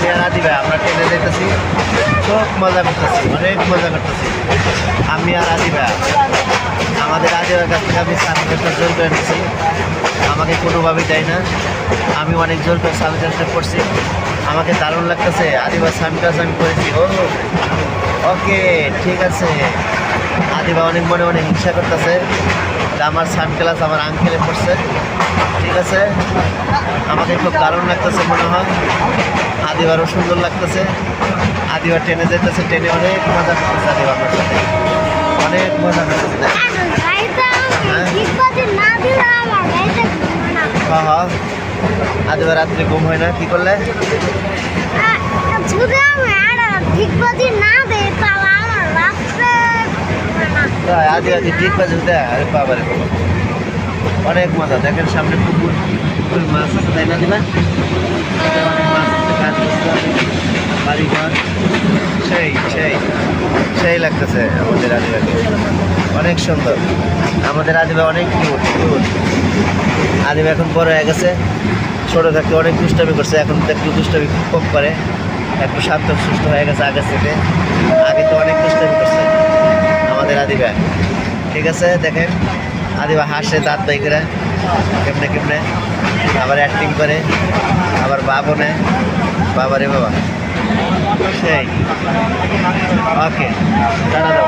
আমি আর আদি ভাই আমরা ট্রেনে যেতেছি, খুব মজা করতেছি, অনেক মজা করতেছি। আমি আর আদি ভাই, আমাদের আদি ভাইয়ের কাছ থেকে আমি সার্টিফিকেটটা জোর করে নিচ্ছি, আমাকে কোনোভাবেই দেয় না। আমি অনেক জোর করে সার্টিফিকেট করছি, আমাকে দারুণ লাগতেছে। আদি ভাই সার্টিফিকেট আমি করেছি। ও ওকে, ঠিক আছে। আদি ভাই অনেক মনে মনে হিংসা করতেছে, আমার সান ক্লাস আমার আঙ্কেলে পড়ছে। ঠিক আছে, আমাকে খুব দারুণ লাগতেছে মনে হয়। আদিবারও সুন্দর লাগতেছে। আদিবার ট্রেনে যেতেছে, ট্রেনে অনেক মজা করতেছে। আদিবার আমার সাথে অনেক মজা করতেছে। হ্যাঁ হ্যাঁ, আদিবার রাত্রে ঘুম হয় না, কি করলে? আদি আদি ঠিক বাজে দেয়। আরে বাবা রে বাবা, অনেক মজা। দেখেন সামনে পুকুর, পুকুরের মাছ আছে, তাই না দিবা? অনেক মাছ আছে, কাজ করতে হবে, বাড়িঘর, সেই সেই সেই লাগতেছে আমাদের আদিবাকে। অনেক সুন্দর আমাদের আদিবা, অনেক কিউট কিউট। আদিবা এখন বড় হয়ে গেছে, ছোটো থাকতে অনেক দুষ্টামি করছে, এখন তো একটু দুষ্টামি কম করে, একটু শান্ত সুস্থ হয়ে গেছে আগের থেকে। আগে তো অনেক দুষ্টামি করছে আমাদের আদিবা। ঠিক আছে, দেখেন আদিবা হাসে দাঁত বাই করে, কেমনে কেমনে, আবার অ্যাক্টিং করে, আবার বাবও নেয়। বাবা রে বাবা, সেই। ওকে, টাটা দাও।